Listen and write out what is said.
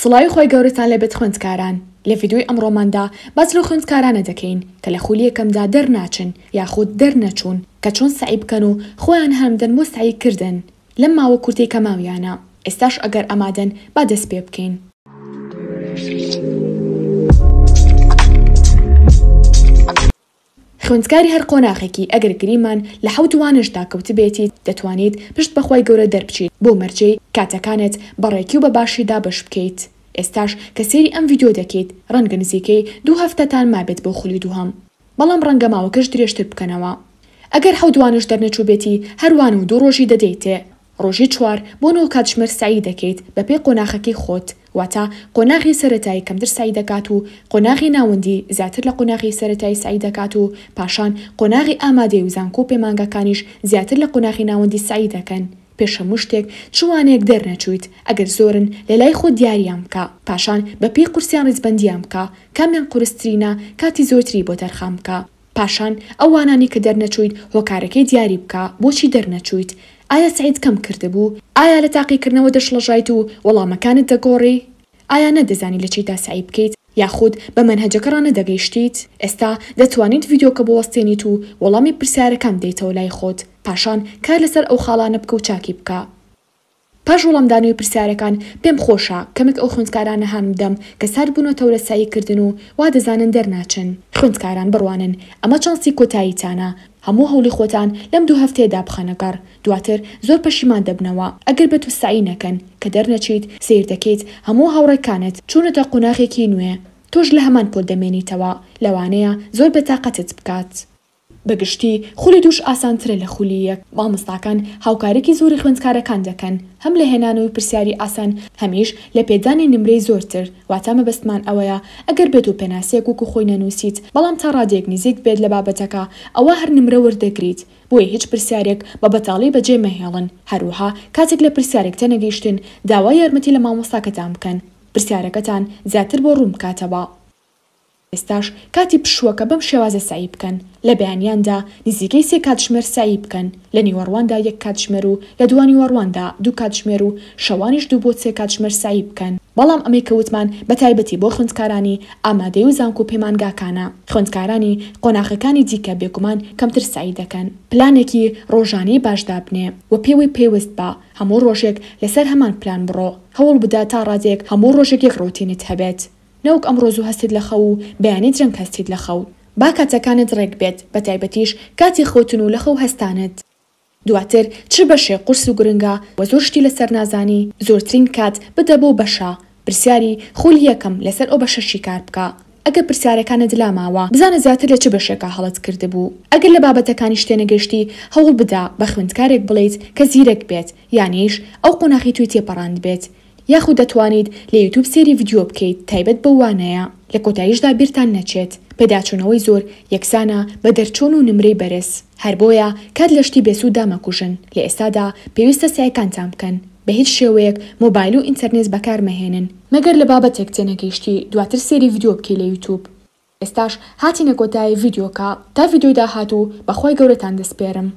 سڵاوی خۆی گەورەتان لەبێت خوێندکاران. لە ڤیدیۆی ئەمڕۆماندا باس لەو خوێندکارانە دەکەین کە لە خولی یەکەمدا دەرناچن یاخود دەرنەچوون کە چۆن سعی بکەن و خۆیان هەمدەن بۆ سعیکردن لەم ماوە کورتەی کە ماویانە. ئێستاش ئەگەر ئامادەن با دەست پێ بکەین. خوێندکاری هەر قۆناغێکی ئەگەر گریمان لە حەوت وانشدا کەوت بێتیت دەتوانیت پشت بەخوای گەورە دەربچیت بۆ مەرجەی کاتەکانت بەڕێکی و بە باشیدا بەش بکەیت. ئێستاش کە سێری ئەم ڤیدیۆ دەکەیت ڕەنگە نزیکەی 2 هەفتەتان مابێت بۆ خولی دووهەم، بەڵام ڕەنگە ماوەکەش درێژتر بکەنەوە. ئەگەر حەوت وانش دەرنەچوو بێتی هەروان و 2 ڕۆژی دەدەیتێ. ڕۆژی 4 بۆ 9 کاتژمێر سعی دەکەیت بەپێی قۆناغەکەی خۆت، واتە قۆناغی سەرەتایی کەمتر سعی دەکات و قۆناغی ناوەندی زیاتر لە قۆناغی سەرەتایی سعی دەکات و پاشان قۆناغی ئامادەی و زانکۆ و پەیمانگەکانیش زیاتر لە قۆناغی ناوەندی سعی دەکەن. پێش هەموو شتێک چوانێک دەرنەچوویت ئەگەر زۆرن لە لای خۆ دیاریان بکە، پاشان بەپێی قورسیان ڕیزبەندیان بکە کامیان قورسترینە کاتی زۆرتری بۆ دەرخام بکە. پاشان ئەو وانانی کە دەرنەچوویت هۆکارەکەی دیاری بکە بۆچی دەرنەچوویت. ئایا سعیت کەم کردبوو؟ ئایا لە تاقیکردنەوە دەشڵەژایت و وەڵامەکانت دەگۆڕی؟ ئایا نەدەزانی لە چیدا سعی بکەیت یاخود بە مەنهەجەکە ڕانەدەگەیشتیت؟ ئێستا دەتوانیت ڤیدیۆکە بوەستێنیت و وەڵامی پرسیارەکان بدەیتەوە لای خۆت، پاشان کار لەسەر ئەو خاڵانە بکە و چاکی بکە. پاش وەڵامدانی و پرسیارەکان پێم خۆشە کەمێک ئەو خوێندکارانە هەان بدەم کە سارد بوونەتەوە لە ساییکردن و وا دەزانن دەرناچن. خوێندکاران بڕوانن ئەمە چانسی کۆتاییتانە. هەموو هەوڵی خۆتان لەم 2 هەفتەیەدا بخەنەگەڕ، دواتر زۆر پەشیمان دەبنەوە ئەگەر بێت و سعی نەکەن کە دەرنەچیت سیر دەکەیت هەموو هاوڕێکانت چوونەتە قۆناغێکی نوێ، تۆش لە هەمان پۆل دەمێنیتەوە، لەوانەیە زۆر بەتاقەتت بکات. بەگشتی خولی دووش ئاسانترە لە خولی یەک. مامۆستاکان هاوکارێکی زۆری خوێندکارەکان دەکەن، هەم لە هێنانەوەی پرسیاری ئاسان هەمیش لە پێدانی نمرەی زۆرتر. واتە مەبەستمان ئەوەیە ئەگەر بێت و پێناسەیەک وەکو خۆی نەنووسیت بەڵام تا ڕادێک نزیک بێت لە بابەتەکە ئەوە هەر نمرە وەردەگریت، بۆیە هیچ پرسیارێک بە بەتاڵی بەجێ مەهێڵن. هەروەها کاتێک لە پرسیارێک تەنەگەیشتن داوای یارمەتی لە مامۆستاکەتان بکەن پرسیارەکەتان زیاتر بۆ ڕوون بکاتەوە. ئێستاش کاتی پشووەکە بەم شێوازە سعی بکەن. لە بەیانیاندا نزیکەی 3 کاتژمێر سعی بکەن، لە نیوەڕواندا 1 کاتژمێر و لە دوانیوەڕواندا 2 کاتژمێر و شەوانیش 2 بۆ 3 کاتژمێر سعی بکەن. بەڵام ئەمەی کەوتمان بە تایبەتی بۆ خوێندکارانی ئامادەی و زانکۆ و پەیمانگاکانە. خوێندکارانی قۆناغەکانی دیکە بێگومان کەمتر سعی دەکەن. پلانێکی ڕۆژانەی باشدا بنێ و پێوەی پێوەست بە هەموو ڕۆژێک لەسەر هەمان پلان بڕۆ. هەوڵ بدە تا ڕادێک هەموو ڕۆژێک یەک ڕۆتینت هەبێت، نەوەک ئەم ڕۆژ و هەستیت لە خەو و بەیانی درەنگ هەستیت لە خەو. با کاتەکانت ڕێک بێت، بە تایبەتیش کاتی خۆتن و لە خەو هەستانت. دواتر چ بەشێک قورس و گرنگە و زۆر شتی لەسەر نازانی زۆرترین کات بدە بۆ بەشە. پرسیاری خولی یەکەم لەسەر ئەو بەشەشی کار بکە. ئەگەر پرسیارەکانت لاماوە بزانە زیاتر لە چ بەشێکە هەڵت کردبوو. ئەگەر لە بابەتەکانی شتێنەگەشتی هەوڵ بدە بە خوێندکارێک بڵیت کە زیرەک بێت، یانیش ئەو قۆناغی توی تێپەڕاند بێت. یاخود دەتوانیت لە یوتیوب سێری ڤیدیۆ بکەیت تایبەت بە وانەیە لە کۆتاییشدا بیرتان نەچێت. پێداچوونەوەی زۆر یەکسانە بە دەرچوون و نمرەی بەرز، هەر بۆیە کات لە شتی بێسوودا مەکوژن. لە ئێستادا پێویستە سعیکانتان بکەن، بە هیچ شێوەیەک مۆبایل و ئینتەرنێت بەکار مەهێنن مەگەر لە بابەتێک تێنەگەیشتی دواتر سێری ڤیدیۆ بکەی لە یوتیوب. ئێستاش هاتینە کۆتایی ڤیدیۆکە تا ڤیدیۆی داهاتوو بەخوای گەورەتان دەسپێرم.